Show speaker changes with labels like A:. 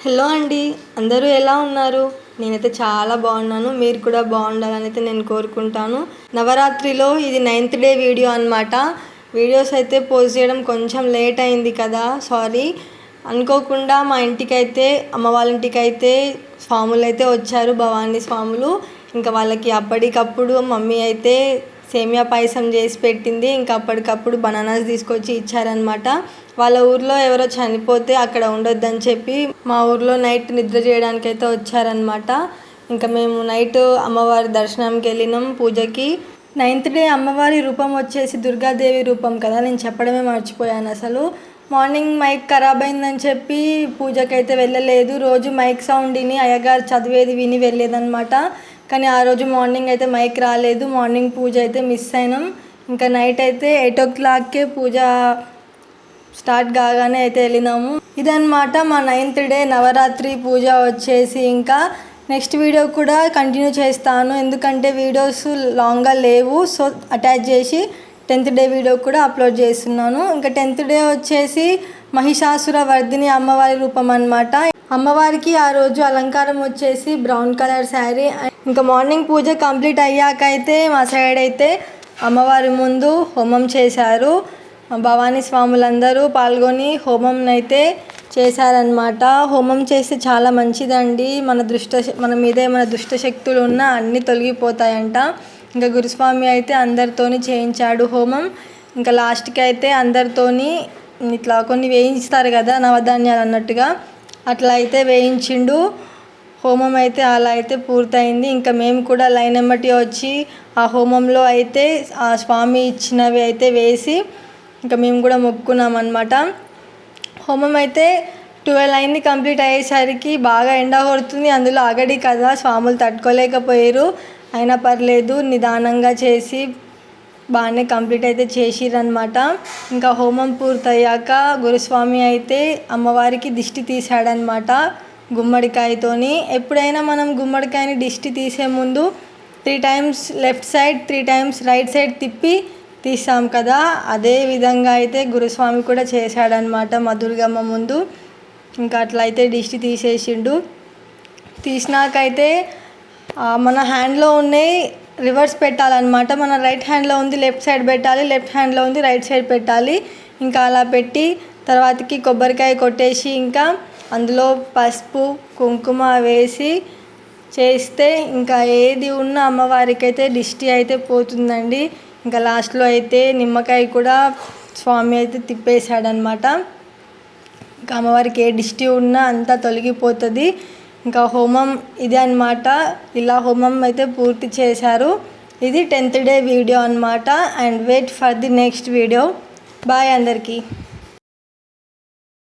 A: Hello అండి, అందరూ ఎలా ఉన్నారు? నేనైతే చాలా బాగున్నాను. మీరు కూడా బాగుండాలని అయితే నేను కోరుకుంటాను. నవరాత్రిలో ఇది 9th డే వీడియో అనమాట. వీడియోస్ అయితే పోస్ట్ చేయడం కొంచెం లేట్ అయింది కదా, సారీ. అనుకోకుండా మా ఇంటికైతే అమ్మ వాళ్ళ ఇంటికైతే స్వాములు అయితే వచ్చారు, భవానీ స్వాములు. ఇంకా వాళ్ళకి అప్పటికప్పుడు మమ్మీ అయితే సేమియా పాయసం చేసి పెట్టింది. ఇంకా అప్పటికప్పుడు బనానాస్ తీసుకొచ్చి ఇచ్చారనమాట. వాళ్ళ ఊర్లో ఎవరో చనిపోతే అక్కడ ఉండొద్దని చెప్పి మా ఊర్లో నైట్ నిద్ర చేయడానికి అయితే వచ్చారనమాట. ఇంకా మేము నైట్ అమ్మవారి దర్శనంకి వెళ్ళినాం పూజకి. 9th డే అమ్మవారి రూపం వచ్చేసి దుర్గాదేవి రూపం కదా, నేను చెప్పడమే మర్చిపోయాను అసలు. మార్నింగ్ మైక్ ఖరాబ్ అయిందని చెప్పి పూజకి అయితే వెళ్ళలేదు. రోజు మైక్ సౌండ్ విని అయ్యగారు చదివేది విని వెళ్ళేదన్నమాట. కానీ ఆ రోజు మార్నింగ్ అయితే మైక్ రాలేదు. మార్నింగ్ పూజ అయితే మిస్ అయినాం. ఇంకా నైట్ అయితే 8 o'clockకే పూజ స్టార్ట్ కాగానే అయితే వెళ్ళినాము. ఇదన్నమాట మా 9th డే నవరాత్రి పూజ వచ్చేసి. ఇంకా నెక్స్ట్ వీడియో కూడా కంటిన్యూ చేస్తాను, ఎందుకంటే వీడియోస్ లాంగ్గా లేవు. సో అటాచ్ చేసి 10th డే వీడియో కూడా అప్లోడ్ చేస్తున్నాను. ఇంకా 10th డే వచ్చేసి మహిషాసుర వర్ధిని అమ్మవారి రూపం అన్నమాట. అమ్మవారికి ఆ రోజు అలంకారం వచ్చేసి బ్రౌన్ కలర్ శారీ. ఇంకా మార్నింగ్ పూజ కంప్లీట్ అయ్యాక అయితే మా సైడ్ అయితే అమ్మవారి ముందు హోమం చేశారు. భవానీ స్వాములందరూ పాల్గొని హోమం అయితే చేశారనమాట. హోమం చేస్తే చాలా మంచిదండి. మన మీద ఏమైనా దుష్ట శక్తులు ఉన్నా అన్నీ తొలగిపోతాయంట. ఇంకా గురుస్వామి అయితే అందరితోని చేయించాడు హోమం. ఇంకా లాస్ట్కి అయితే అందరితోని ఇట్లా కొన్ని వేయించుతారు కదా నవధాన్యాలు అన్నట్టుగా, అట్లా అయితే వేయించిండు. హోమం అయితే అలా అయితే పూర్తయింది. ఇంకా మేము కూడా లైన్ ఎమ్మటి వచ్చి ఆ హోమంలో అయితే ఆ స్వామి ఇచ్చినవి అయితే వేసి ఇంకా మేము కూడా మొక్కున్నాం అనమాట. హోమం అయితే 12 అయింది. కంప్లీట్ అయ్యేసరికి బాగా ఎండ కొడుతుంది, అందులో ఆగడి కదా, స్వాములు తట్టుకోలేకపోయారు. అయినా పర్లేదు, నిదానంగా చేసి బాగానే కంప్లీట్ అయితే చేసిరనమాట. ఇంకా హోమం పూర్తయ్యాక గురుస్వామి అయితే అమ్మవారికి దిష్టి తీసాడనమాట గుమ్మడికాయతోని. ఎప్పుడైనా మనం గుమ్మడికాయని దిష్టి తీసే ముందు 3 times left side 3 times right side తిప్పి తీసాం కదా, అదే విధంగా అయితే గురుస్వామి కూడా చేశాడనమాట మా దుర్గమ్మ ముందు. ఇంకా అట్లా అయితే దిష్టి తీసేసిండు. తీసినాకైతే మన హ్యాండ్లో ఉన్నాయి రివర్స్ పెట్టాలన్నమాట. మన రైట్ హ్యాండ్లో ఉంది లెఫ్ట్ సైడ్ పెట్టాలి, లెఫ్ట్ హ్యాండ్లో ఉంది రైట్ సైడ్ పెట్టాలి. ఇంకా అలా పెట్టి తర్వాతకి కొబ్బరికాయ కొట్టేసి ఇంకా అందులో పసుపు కుంకుమ వేసి చేస్తే ఇంకా ఏది ఉన్న అమ్మవారికి అయితే దిష్టి అయితే పోతుందండి. ఇంకా లాస్ట్లో అయితే నిమ్మకాయ కూడా స్వామి అయితే తిప్పేశాడనమాట. ఇంకా అమ్మవారికి ఏ దిష్టి ఉన్నా అంతా తొలగిపోతుంది. ఇంకా హోమం ఇదే అనమాట. ఇలా హోమం అయితే పూర్తి చేశారు. ఇది 10th డే వీడియో అనమాట. And wait for the next video. Bye అందరికీ.